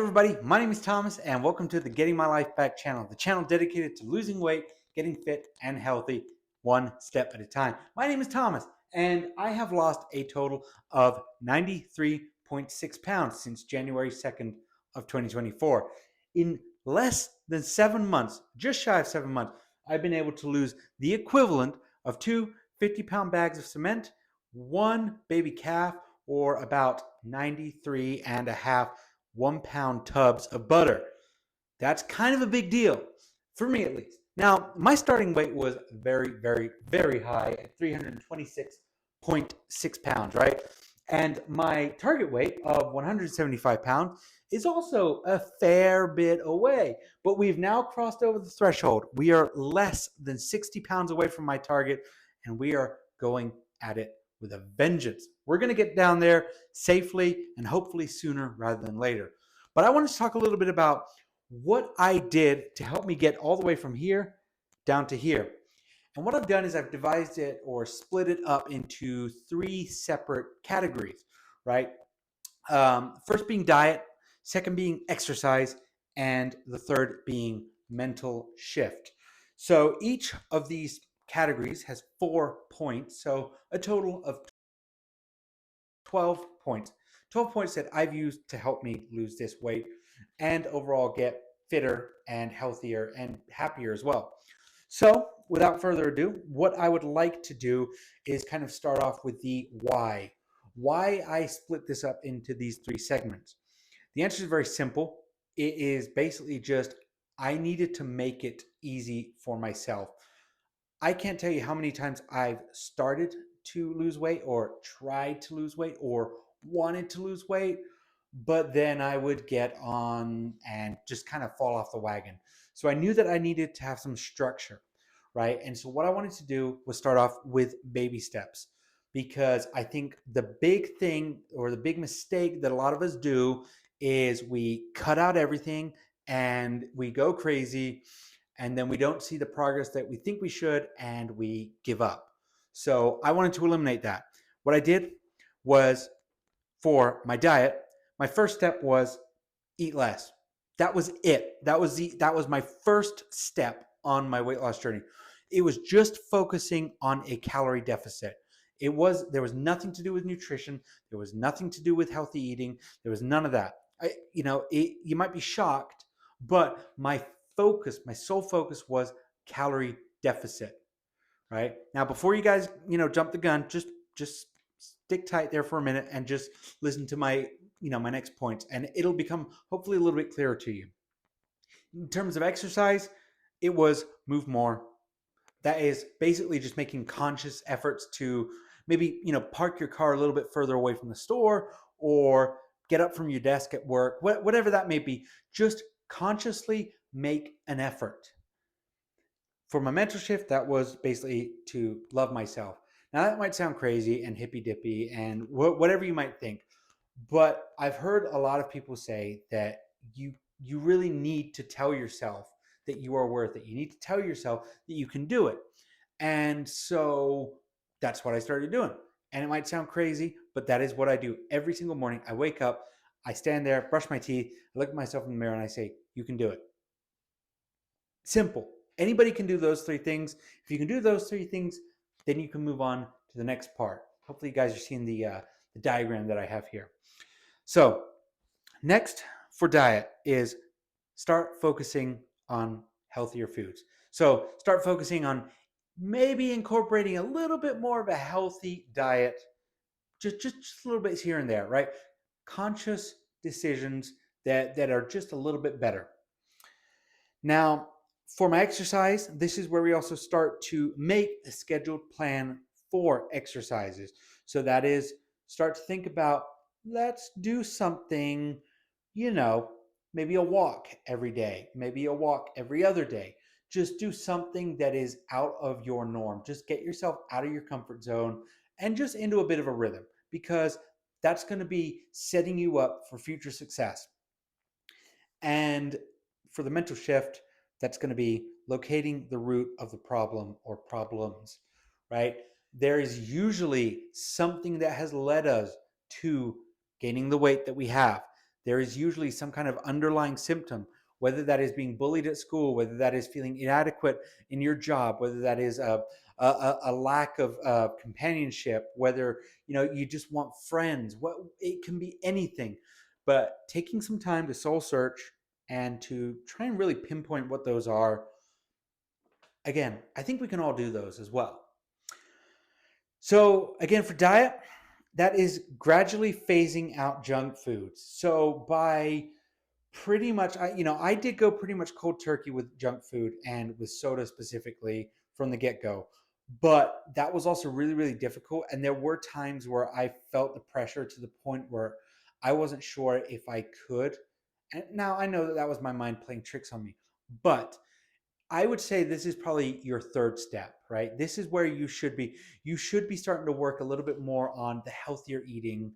everybody, my name is Thomas and welcome to the Getting My Life Back channel, the channel dedicated to losing weight, getting fit and healthy one step at a time. My name is Thomas and I have lost a total of 93.6 pounds since January 2nd of 2024. In less than 7 months, just shy of 7 months, I've been able to lose the equivalent of two 50-pound bags of cement, one baby calf, or about 93 and a half 1 pound tubs of butter. That's kind of a big deal, for me at least. Now, my starting weight was very, very, very high at 326.6 pounds, right? And my target weight of 175 pounds is also a fair bit away. But we've now crossed over the threshold. We are less than 60 pounds away from my target, and we are going at it with a vengeance. We're going to get down there safely and hopefully sooner rather than later. But I want to talk a little bit about what I did to help me get all the way from here down to here. And what I've done is I've devised it or split it up into three separate categories, right? First being diet, second being exercise, and the third being mental shift. So each of these categories has 4 points, so a total of 12 points. 12 points that I've used to help me lose this weight and overall get fitter and healthier and happier as well. So, without further ado, what I would like to do is kind of start off with the why. Why I split this up into these three segments. The answer is very simple. It is basically just I needed to make it easy for myself. I can't tell you how many times I've started to lose weight or tried to lose weight or wanted to lose weight, but then I would get on and just kind of fall off the wagon. So I knew that I needed to have some structure, right? And so what I wanted to do was start off with baby steps because I think the big thing or the big mistake that a lot of us do is we cut out everything and we go crazy and then we don't see the progress that we think we should and we give up. So I wanted to eliminate that. What I did was for my diet, my first step was eat less. That was it. That was my first step on my weight loss journey. It was just focusing on a calorie deficit. There was nothing to do with nutrition. There was nothing to do with healthy eating. There was none of that. You might be shocked, but my sole focus was calorie deficit. Right now, before you guys, jump the gun, just stick tight there for a minute and just listen to my next points, and it'll become hopefully a little bit clearer to you. In terms of exercise, it was move more. That is basically just making conscious efforts to maybe, park your car a little bit further away from the store or get up from your desk at work, whatever that may be. Just consciously make an effort. For my mental shift, that was basically to love myself. Now, that might sound crazy and hippy dippy and whatever you might think, but I've heard a lot of people say that you really need to tell yourself that you are worth it. You need to tell yourself that you can do it. And so that's what I started doing. And it might sound crazy, but that is what I do every single morning. I wake up, I stand there, brush my teeth, I look at myself in the mirror and I say, you can do it. Simple. Anybody can do those three things. If you can do those three things, then you can move on to the next part. Hopefully you guys are seeing the diagram that I have here. So next for diet is start focusing on healthier foods. So start focusing on maybe incorporating a little bit more of a healthy diet, just a little bit here and there, right? Conscious decisions that are just a little bit better. Now, for my exercise, this is where we also start to make a scheduled plan for exercises. So that is start to think about, let's do something, maybe a walk every day, maybe a walk every other day. Just do something that is out of your norm. Just get yourself out of your comfort zone and just into a bit of a rhythm, because that's going to be setting you up for future success. And for the mental shift, that's going to be locating the root of the problem or problems, right? There is usually something that has led us to gaining the weight that we have. there is usually some kind of underlying symptom, whether that is being bullied at school, whether that is feeling inadequate in your job, whether that is a lack of companionship, whether you just want friends. What it can be anything, but taking some time to soul search and to try and really pinpoint what those are. Again, I think we can all do those as well. So again, for diet, that is gradually phasing out junk foods. So by pretty much, I did go pretty much cold turkey with junk food and with soda specifically from the get-go. But that was also really, really difficult. And there were times where I felt the pressure to the point where I wasn't sure if I could. And now I know that that was my mind playing tricks on me. But I would say this is probably your third step, right? This is where you should be. You should be starting to work a little bit more on the healthier eating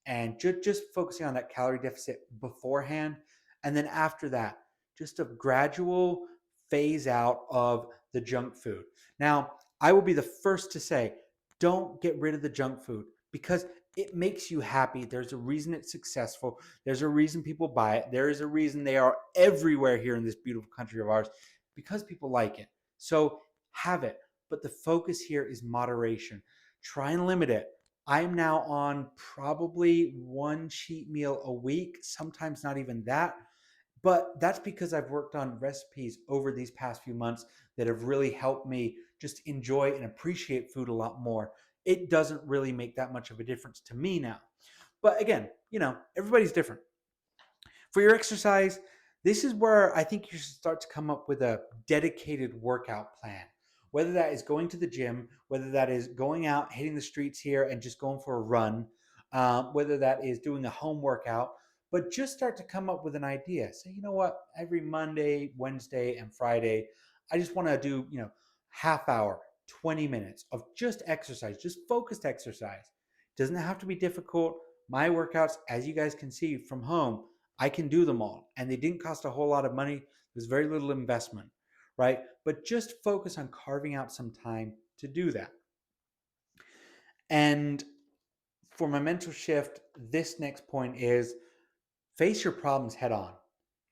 and just focusing on that calorie deficit beforehand. And then after that, just a gradual phase out of the junk food. Now, I will be the first to say, don't get rid of the junk food because it makes you happy. There's a reason it's successful. There's a reason people buy it. There is a reason they are everywhere here in this beautiful country of ours because people like it. So have it. But the focus here is moderation. Try and limit it. I'm now on probably one cheat meal a week, sometimes not even that. But that's because I've worked on recipes over these past few months that have really helped me just enjoy and appreciate food a lot more. It doesn't really make that much of a difference to me now. But again, everybody's different. For your exercise, this is where I think you should start to come up with a dedicated workout plan. Whether that is going to the gym, whether that is going out, hitting the streets here and just going for a run, whether that is doing a home workout, but just start to come up with an idea. Say, you know what, every Monday, Wednesday, and Friday, I just want to do, half hour, 20 minutes of just exercise, just focused exercise. Doesn't have to be difficult. My workouts, as you guys can see from home, I can do them all. And they didn't cost a whole lot of money. There's very little investment, right? But just focus on carving out some time to do that. And for my mental shift, this next point is face your problems head on.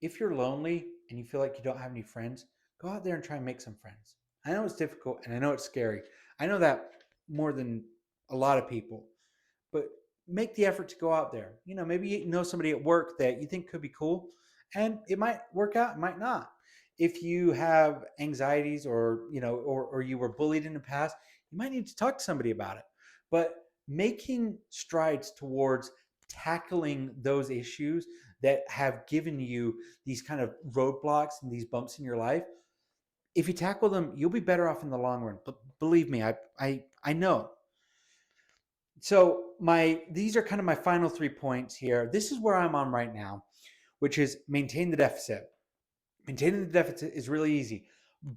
If you're lonely and you feel like you don't have any friends, go out there and try and make some friends. I know it's difficult and I know it's scary. I know that more than a lot of people, but make the effort to go out there. Maybe you know somebody at work that you think could be cool and it might work out, it might not. If you have anxieties or you were bullied in the past, you might need to talk to somebody about it. But making strides towards tackling those issues that have given you these kind of roadblocks and these bumps in your life, if you tackle them, you'll be better off in the long run. But believe me, I know. So these are kind of my final 3 points here. This is where I'm on right now, which is maintain the deficit. Maintaining the deficit is really easy,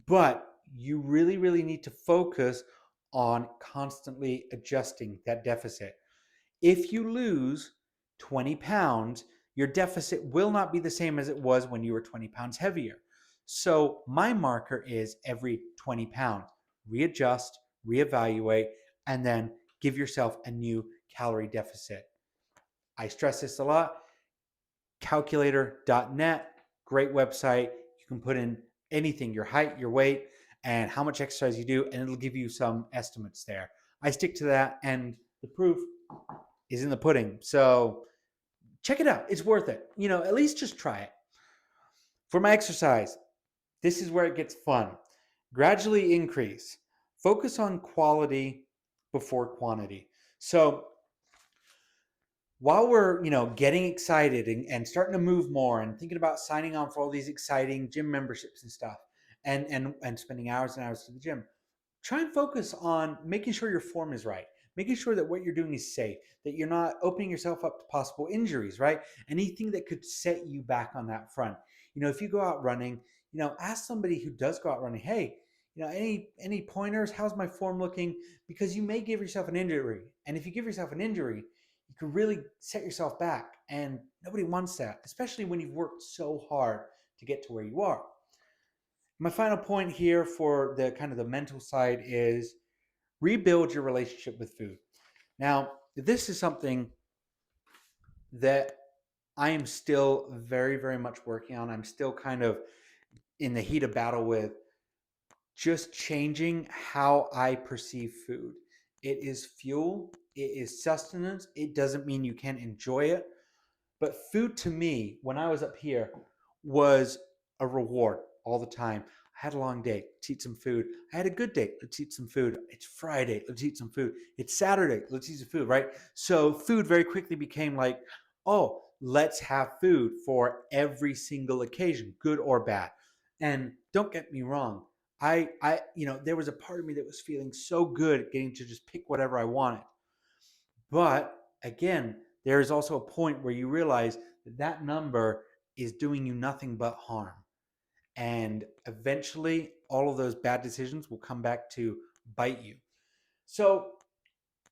but you really, really need to focus on constantly adjusting that deficit. If you lose 20 pounds, your deficit will not be the same as it was when you were 20 pounds heavier. So my marker is every 20 pounds. Readjust, reevaluate, and then give yourself a new calorie deficit. I stress this a lot. Calculator.net, great website. You can put in anything, your height, your weight, and how much exercise you do, and it'll give you some estimates there. I stick to that, and the proof is in the pudding. So check it out. It's worth it. At least just try it. For my exercise, this is where it gets fun. Gradually increase. Focus on quality before quantity. So while we're getting excited and starting to move more and thinking about signing on for all these exciting gym memberships and stuff and spending hours and hours to the gym, try and focus on making sure your form is right, making sure that what you're doing is safe, that you're not opening yourself up to possible injuries, right? Anything that could set you back on that front. If you go out running, ask somebody who does go out running, hey, any pointers? How's my form looking? Because you may give yourself an injury. And if you give yourself an injury, you could really set yourself back. And nobody wants that, especially when you've worked so hard to get to where you are. My final point here for the kind of the mental side is rebuild your relationship with food. Now, this is something that I am still very, very much working on. I'm still kind of in the heat of battle with just changing how I perceive food. It is fuel, it is sustenance. It doesn't mean you can't enjoy it. But food to me, when I was up here, was a reward all the time. I had a long day, let's eat some food. I had a good day, let's eat some food. It's Friday, let's eat some food. It's Saturday, let's eat some food, right? So food very quickly became like, oh, let's have food for every single occasion, good or bad. And don't get me wrong, there was a part of me that was feeling so good getting to just pick whatever I wanted. But again, there is also a point where you realize that that number is doing you nothing but harm. And eventually, all of those bad decisions will come back to bite you. So,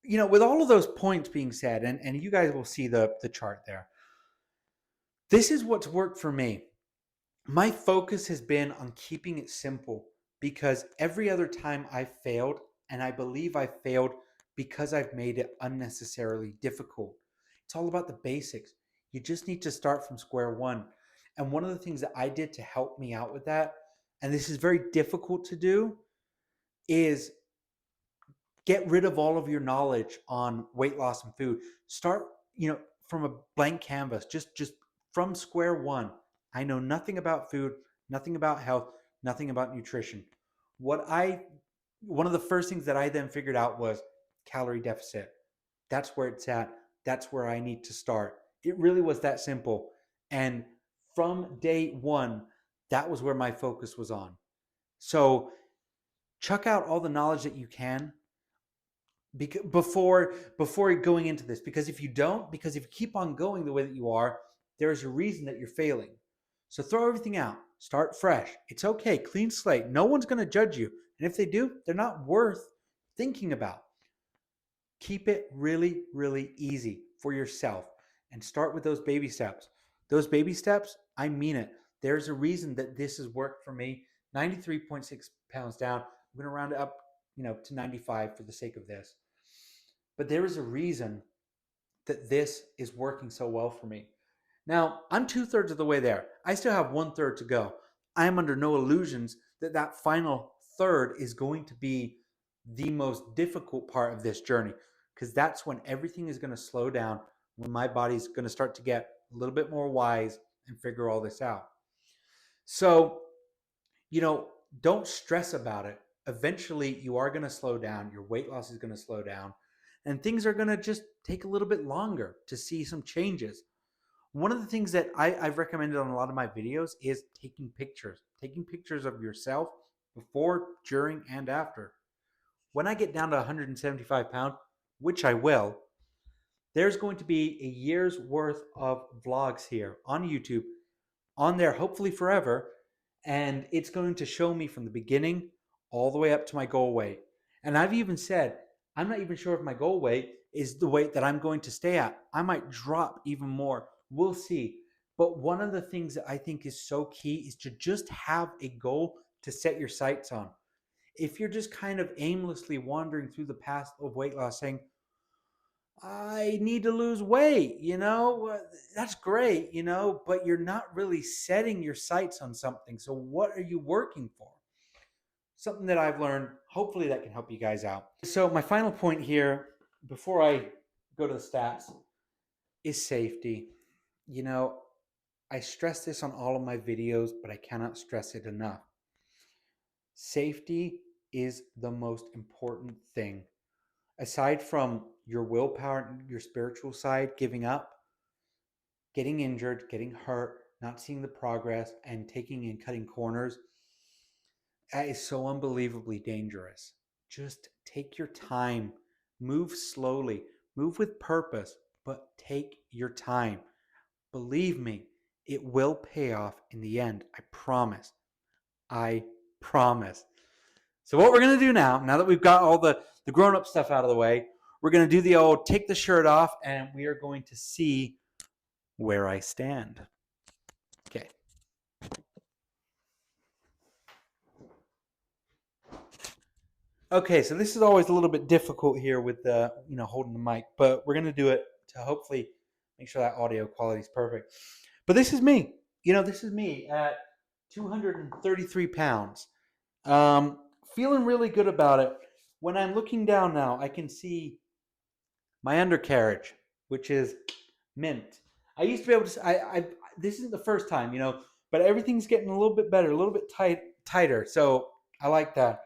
with all of those points being said, and you guys will see the chart there, this is what's worked for me. My focus has been on keeping it simple because every other time I failed, and I believe I failed because I've made it unnecessarily difficult. It's all about the basics. You just need to start from square one. And one of the things that I did to help me out with that, and this is very difficult to do, is get rid of all of your knowledge on weight loss and food. Start, from a blank canvas, just from square one. I know nothing about food, nothing about health, nothing about nutrition. What I One of the first things that I then figured out was calorie deficit. That's where it's at. That's where I need to start. It really was that simple. And from day one, that was where my focus was on. So chuck out all the knowledge that you can before going into this, because if you keep on going the way that you are, there's a reason that you're failing. So throw everything out, start fresh. It's okay, clean slate. No one's going to judge you, and if they do, they're not worth thinking about. Keep it really, really easy for yourself and start with those baby steps. Those baby steps, I mean it. There's a reason that this has worked for me. 93.6 pounds down. I'm going to round it up, to 95 for the sake of this. But there is a reason that this is working so well for me. Now, I'm 2/3 of the way there. I still have 1/3 to go. I am under no illusions that that final third is going to be the most difficult part of this journey, because that's when everything is going to slow down, when my body's going to start to get a little bit more wise and figure all this out. So, don't stress about it. Eventually, you are going to slow down. Your weight loss is going to slow down, and things are going to just take a little bit longer to see some changes. One of the things that I've recommended on a lot of my videos is taking pictures of yourself before, during, and after. When I get down to 175 pounds, which I will, there's going to be a year's worth of vlogs here on YouTube, on there hopefully forever, and it's going to show me from the beginning all the way up to my goal weight. And I've even said, I'm not even sure if my goal weight is the weight that I'm going to stay at. I might drop even more. We'll see. But one of the things that I think is so key is to just have a goal to set your sights on. If you're just kind of aimlessly wandering through the path of weight loss saying, I need to lose weight, that's great, but you're not really setting your sights on something. So what are you working for? Something that I've learned, hopefully that can help you guys out. So my final point here, before I go to the stats, is safety. I stress this on all of my videos, but I cannot stress it enough. Safety is the most important thing. Aside from your willpower, your spiritual side, giving up, getting injured, getting hurt, not seeing the progress, and taking and cutting corners, that is so unbelievably dangerous. Just take your time, move slowly, move with purpose, but take your time. Believe me, it will pay off in the end. I promise. I promise. So what we're going to do now that we've got all the grown-up stuff out of the way, we're going to do the old take the shirt off, and we are going to see where I stand. Okay. Okay, so this is always a little bit difficult here with the, holding the mic, but we're going to do it to hopefully make sure that audio quality is perfect. But this is me. This is me at 233 pounds. Feeling really good about it. When I'm looking down now, I can see my undercarriage, which is mint. I used to be able to. This isn't the first time, but everything's getting a little bit better, a little bit tighter. So I like that.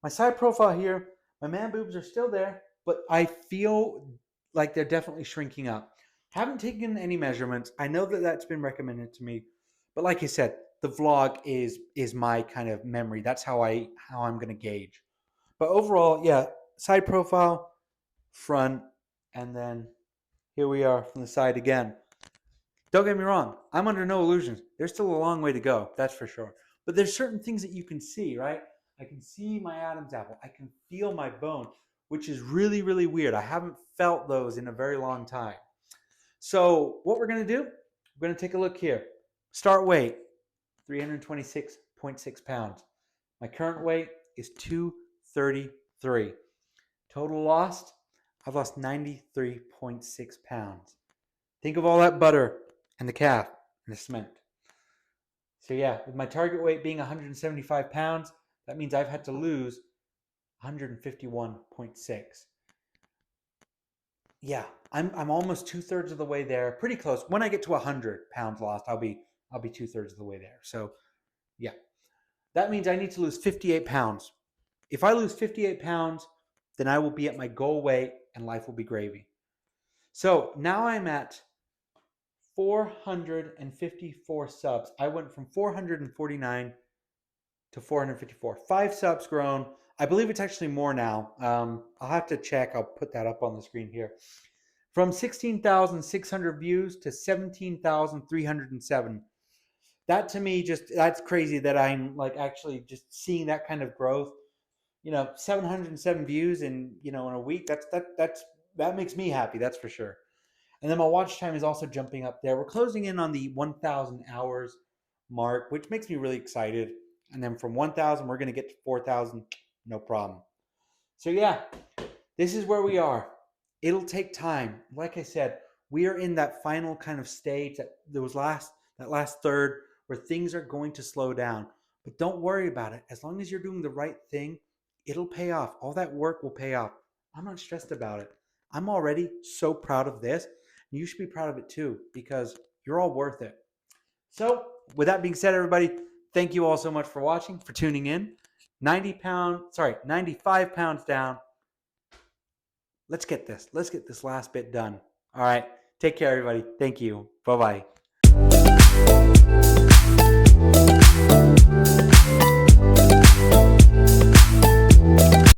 My side profile here, my man boobs are still there, but I feel like they're definitely shrinking up. Haven't taken any measurements. I know that that's been recommended to me, but like I said, the vlog is my kind of memory. That's how I'm gonna gauge. But overall, yeah, side profile, front, and then here we are from the side again. Don't get me wrong, I'm under no illusions. There's still a long way to go, that's for sure. But there's certain things that you can see, right? I can see my Adam's apple. I can feel my bone, which is really, really weird. I haven't felt those in a very long time. So what we're going to do, we're going to take a look here. Start weight, 326.6 pounds. My current weight is 233. Total lost, I've lost 93.6 pounds. Think of all that butter and the calf and the cement. So yeah, with my target weight being 175 pounds, that means I've had to lose 151.6. Yeah, I'm almost 2/3 of the way there, pretty close. When I get to 100 pounds lost, I'll be 2/3 of the way there. So yeah, that means I need to lose 58 pounds. If I lose 58 pounds, then I will be at my goal weight and life will be gravy. So now I'm at 454 subs. I went from 449 to 454. 5 subs grown. I believe it's actually more now. I'll have to check. I'll put that up on the screen here. From 16,600 views to 17,307. That to me that's crazy that I'm like actually just seeing that kind of growth. 707 views in a week. That makes me happy. That's for sure. And then my watch time is also jumping up there. We're closing in on the 1,000 hours mark, which makes me really excited. And then from 1,000, we're going to get to 4,000. No problem. So yeah, this is where we are. It'll take time. Like I said, we are in that final kind of stage that last third where things are going to slow down. But don't worry about it. As long as you're doing the right thing, it'll pay off. All that work will pay off. I'm not stressed about it. I'm already so proud of this. You should be proud of it too, because you're all worth it. So with that being said, everybody, thank you all so much for watching, for tuning in. 95 pounds down. Let's get this last bit done. All right. Take care, everybody. Thank you. Bye-bye.